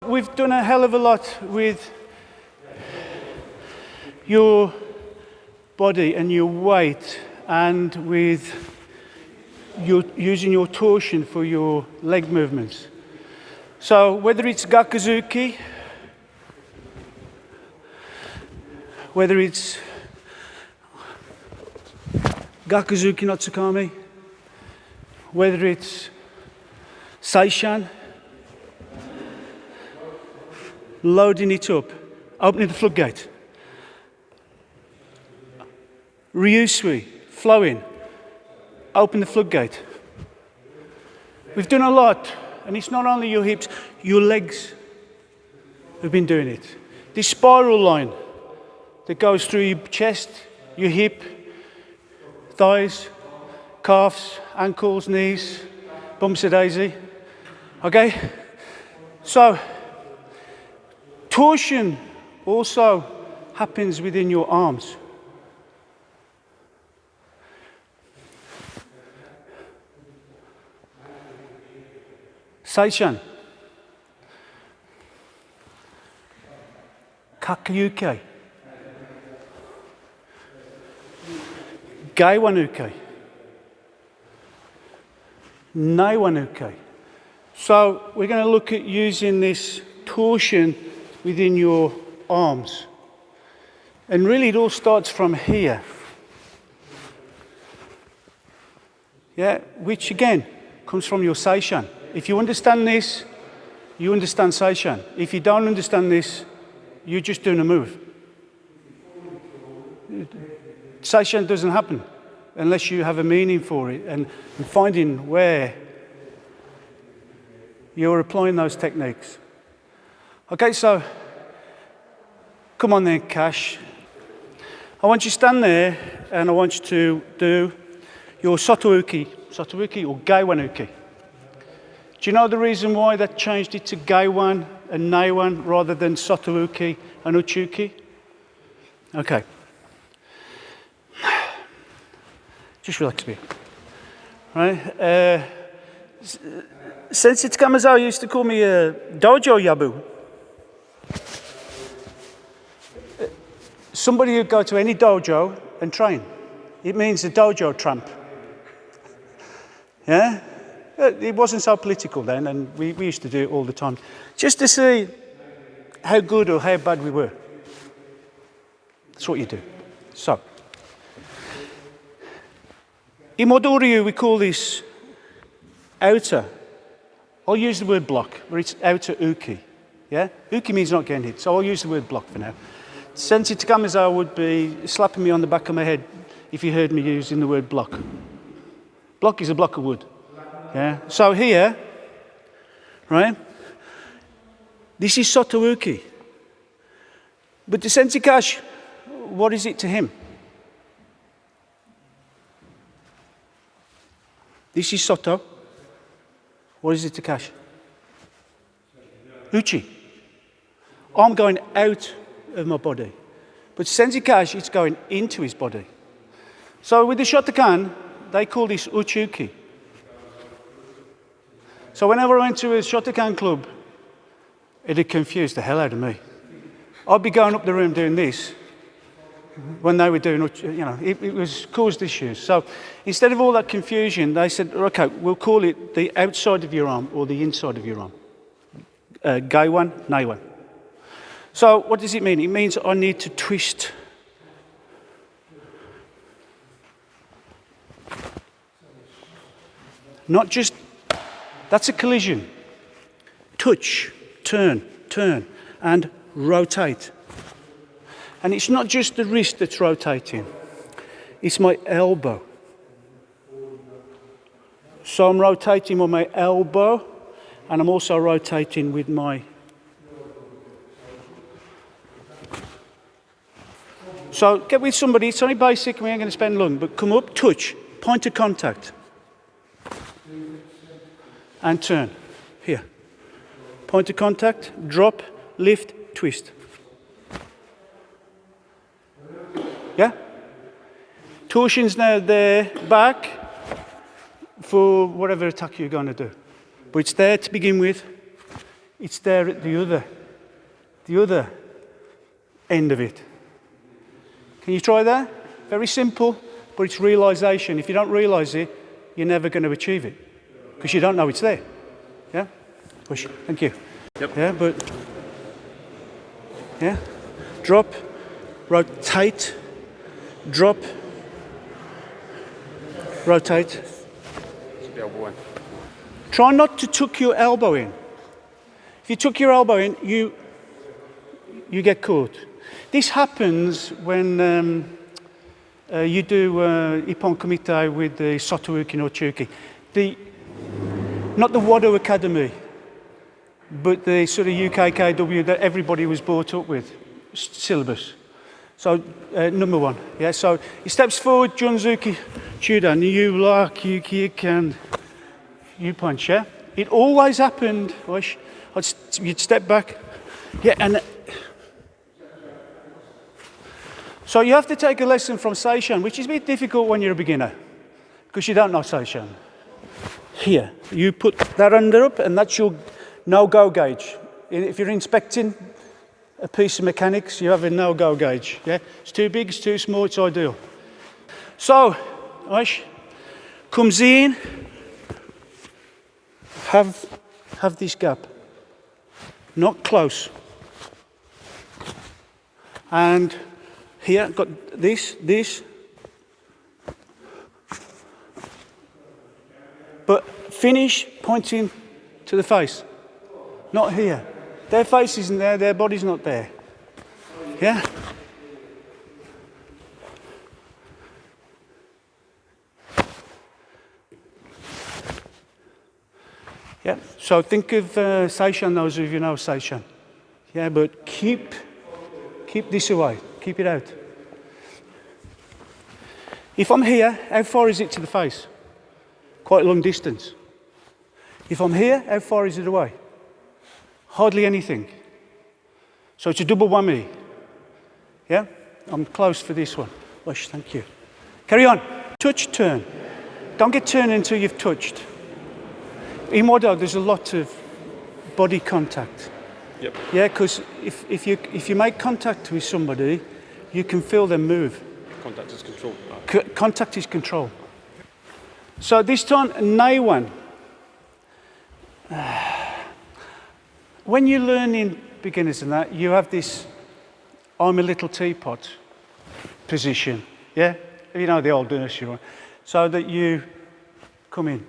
We've done a hell of a lot with your body and your weight, and with using your torsion for your leg movements. So whether it's gakuzuki, whether it's gakuzuki no tsukami, whether it's Seishan, loading it up, opening the floodgate, Ryusui, flowing, open the floodgate. We've done a lot, and it's not only your hips, your legs have been doing it. This spiral line that goes through your chest, your hip, thighs, calves, ankles, knees, bumps a daisy. Okay? So, torsion also happens within your arms. Seishan, kakayuke, gaiwan, naiwan. So we're going to look at using this torsion within your arms. And really it all starts from here. Yeah, which again comes from your Seishan. If you understand this, you understand Seishan. If you don't understand this, you're just doing a move. Seishan doesn't happen unless you have a meaning for it and finding where you're applying those techniques. Okay, so come on then, Cash. I want you to stand there and I want you to do your sotouke or gaiwan. Do you know the reason why that changed it to gaiwan and naiwan rather than sotouke and uchiuke? Okay. Just relax a bit. Right? Sensei Takamazawa used to call me a dojo yabu. Somebody who'd go to any dojo and train. It means a dojo tramp. Yeah? It wasn't so political then, and we used to do it all the time, just to see how good or how bad we were. That's what you do. So, in Wado-Ryu, we call this outer. I'll use the word block, where it's outer uke. Yeah? Uke means not getting hit, so I'll use the word block for now. Sensei Takamazawa would be slapping me on the back of my head if he heard me using the word block. Block is a block of wood. Yeah. So here, right, this is sotouke. But to Sensei Cash, what is it to him? This is soto. What is it to Cash? Uchi. I'm going out of my body. But Sensei Cash, it's going into his body. So with the Shotokan, they call this uchiuke. So whenever I went to a Shotokan club, it'd confuse the hell out of me. I'd be going up the room doing this when they were doing, it was caused issues. So instead of all that confusion, they said, okay, we'll call it the outside of your arm or the inside of your arm. Gaiwan, naiwan. So what does it mean? It means I need to twist. Not just, that's a collision. Touch, turn, and rotate. And it's not just the wrist that's rotating, it's my elbow. So I'm rotating with my elbow, and I'm also rotating with my... So get with somebody, it's only basic, we ain't going to spend long, but come up, touch, point of contact. And turn, here. Point of contact, drop, lift, twist. Yeah? Torsion's now there, back, for whatever attack you're going to do. But it's there to begin with. It's there at the other end of it. Can you try that? Very simple, but it's realization. If you don't realize it, you're never going to achieve it because you don't know it's there. Yeah? Push. Thank you. Yep. Yeah, but yeah. Drop, rotate, drop, rotate. Try not to tuck your elbow in. If you tuck your elbow in, you get caught. This happens when you do ippon kumite with the sotouke or uchiuke. Not the Wado Academy, but the sort of uke-waza that everybody was brought up with, syllabus. So number one, yeah. So he steps forward, Junzuki, Chudan, you lock, you kick, and you punch. Yeah. It always happened. You'd step back, yeah, and so you have to take a lesson from Seishan, which is a bit difficult when you're a beginner, because you don't know Seishan. Here, you put that under up, and that's your no-go gauge. If you're inspecting a piece of mechanics, you have a no-go gauge. Yeah, it's too big, it's too small, it's ideal. So, comes in, have this gap, not close, and here got this, but finish pointing to the face, not here. Their face isn't there, their body's not there. Yeah? Yeah, so think of Seishan, those of you know Seishan. Yeah, but keep this away, keep it out. If I'm here, how far is it to the face? Quite a long distance. If I'm here, how far is it away? Hardly anything. So it's a double whammy. Yeah? I'm close for this one. Wash, thank you. Carry on. Touch, turn. Don't get turned until you've touched. In Wado, there's a lot of body contact. Yep. Yeah, because if you make contact with somebody, you can feel them move. Contact is control. Contact is control. So this time, naiwan. When you're learning beginners and that, you have this I'm a little teapot position. Yeah? You know the old nursery one. So that you come in.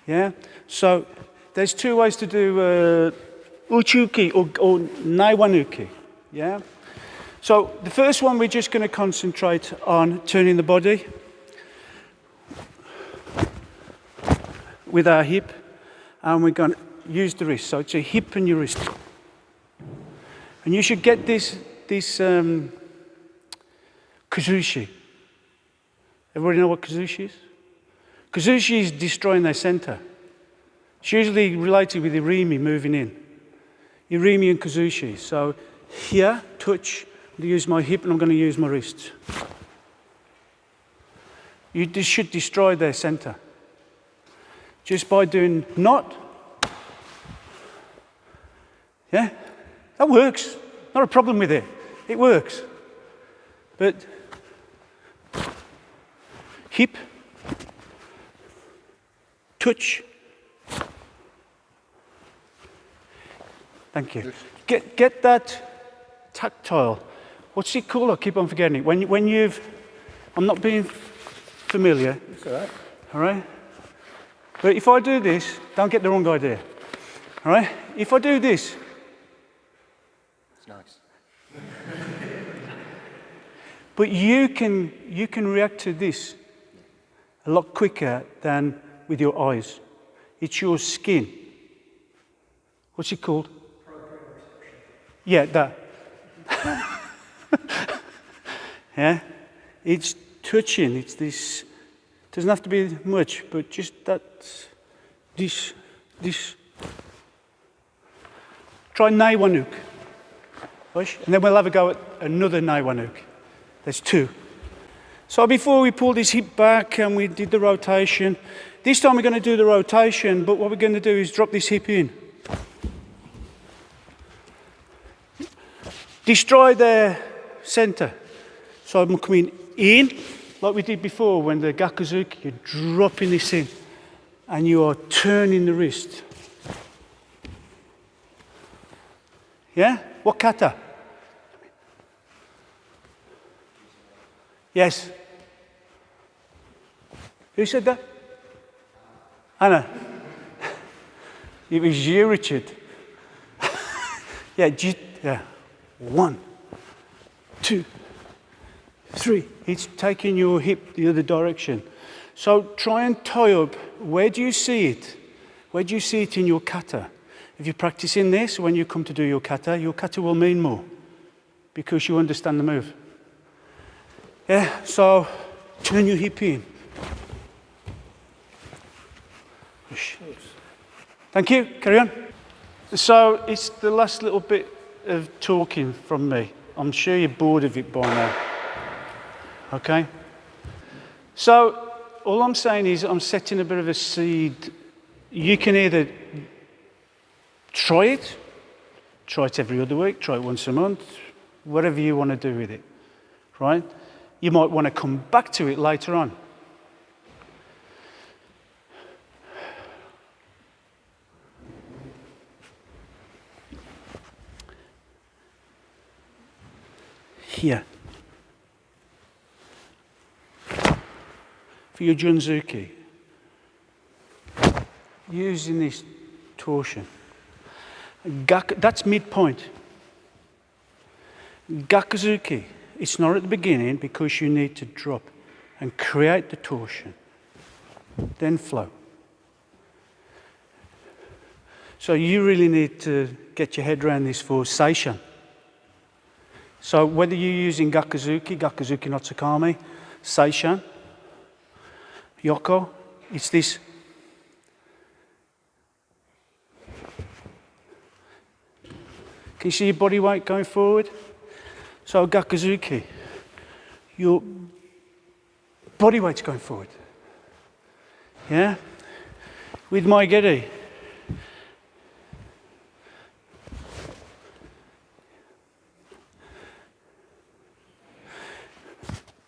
Yeah? So there's two ways to do uchiuke or naiwan uke. Yeah? So the first one, we're just going to concentrate on turning the body with our hip, and we're going to use the wrist. So it's a hip and your wrist. And you should get this Kuzushi. Everybody know what Kuzushi is? Kuzushi is destroying their center. It's usually related with irimi moving in. Irimi and Kuzushi. So here, touch. I'm going to use my hip and I'm going to use my wrist. You should destroy their center. Just by doing not. Yeah? That works. Not a problem with it. It works. But hip, touch. Thank you. Get that tactile. What's it called? I keep on forgetting it. When you've, I'm not being familiar. That's all right. All right? But if I do this, don't get the wrong idea. All right? If I do this. It's nice. But you can react to this a lot quicker than with your eyes. It's your skin. What's it called? Yeah, that. Yeah? It's touching. It's this. Doesn't have to be much, but just that. This. Try naiwan uke. And then we'll have a go at another naiwan uke. There's two. So before we pull this hip back and we did the rotation, this time we're going to do the rotation, but what we're going to do is drop this hip in. Destroy their center. So I'm coming in, like we did before when the gakuzuki, you're dropping this in and you are turning the wrist. Yeah? What kata? Yes. Who said that? Anna. It was you, Richard. Yeah. 1, 2, 3. It's taking your hip the other direction. So try and tie up. Where do you see it? Where do you see it in your kata? If you're practicing this, when you come to do your kata will mean more because you understand the move. Yeah, so turn your hip in. Thank you, carry on. So it's the last little bit of talking from me. I'm sure you're bored of it by now. Okay? So all I'm saying is I'm setting a bit of a seed. You can either try it every other week, try it once a month, whatever you want to do with it, right? You might want to come back to it later on. Here. For your junzuki, using this torsion. That's midpoint. Gakuzuki, it's not at the beginning because you need to drop and create the torsion, then flow. So you really need to get your head around this for Seishan. So whether you're using Gakuzuki no Tsukami, Seishan, Yoko, it's this. Can you see your body weight going forward? So Gakuzuki, your body weight's going forward. Yeah? With my geri,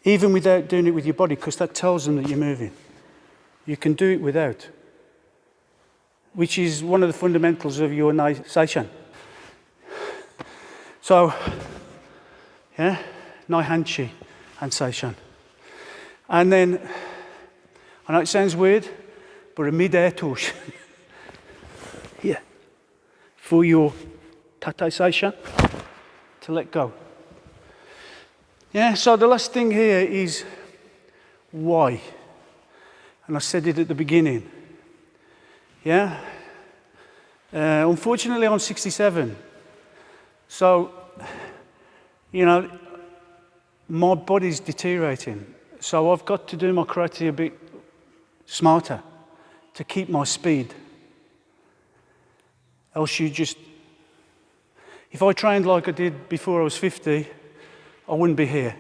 even without doing it with your body, because that tells them that you're moving. You can do it without, which is one of the fundamentals of your Seishan. So, yeah, Naihanchi and Seishan. And then, I know it sounds weird, but a mid-air torsion. Here, for your Tate Seishan, to let go. Yeah, so the last thing here is why. And I said it at the beginning. Yeah? Unfortunately, I'm 67. So, you know, my body's deteriorating. So I've got to do my karate a bit smarter to keep my speed. Else you just... If I trained like I did before I was 50, I wouldn't be here.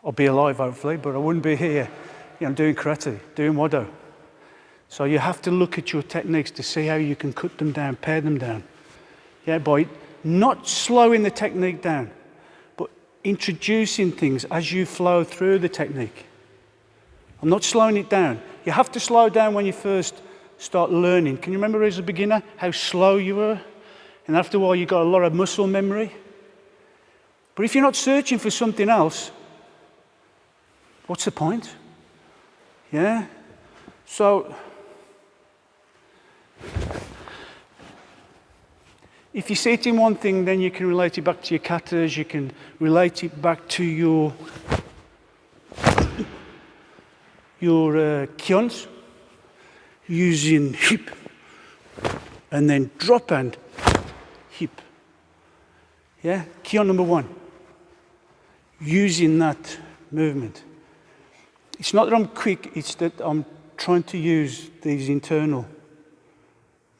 I'll be alive, hopefully, but I wouldn't be here, you know, doing karate, doing Wado. So you have to look at your techniques to see how you can cut them down, pare them down. Yeah, by not slowing the technique down, but introducing things as you flow through the technique. I'm not slowing it down. You have to slow down when you first start learning. Can you remember as a beginner how slow you were? And after a while you got a lot of muscle memory. But if you're not searching for something else, what's the point? Yeah? So, if you see it in one thing, then you can relate it back to your katas, you can relate it back to your kihons, using hip, and then drop and hip. Yeah? Kihon number 1. Using that movement. It's not that I'm quick, it's that I'm trying to use these internal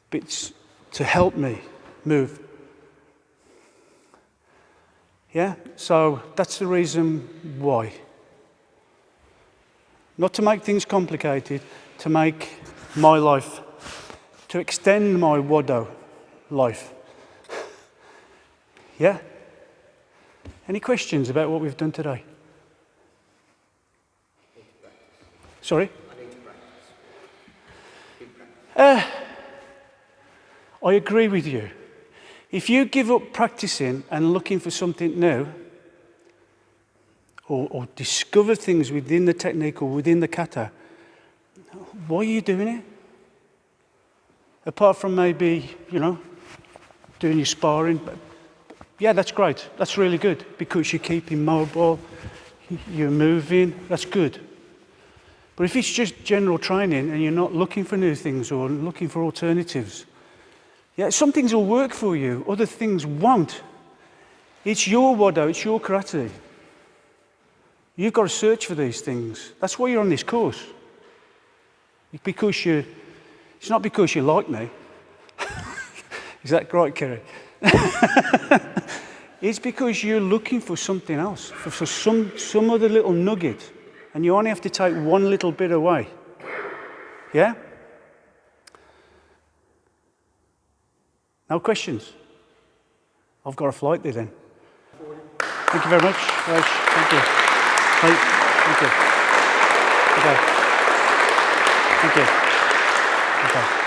bits to help me move. Yeah? So that's the reason why. Not to make things complicated, to make my life, to extend my Wado life. Yeah? Any questions about what we've done today? Sorry? I agree with you. If you give up practicing and looking for something new, or discover things within the technique or within the kata, why are you doing it? Apart from maybe, doing your sparring. Yeah, that's great. That's really good because you're keeping mobile, you're moving, that's good. But if it's just general training and you're not looking for new things or looking for alternatives, yeah, some things will work for you, other things won't. It's your Wado, it's your karate. You've got to search for these things. That's why you're on this course. It's not because you like me. Is that right, Kerry? It's because you're looking for something else, for some other little nugget. And you only have to take one little bit away. Yeah? No questions? I've got a flight there then. Thank you very much. Right, thank you. Right, thank you. Okay. Thank you. Okay.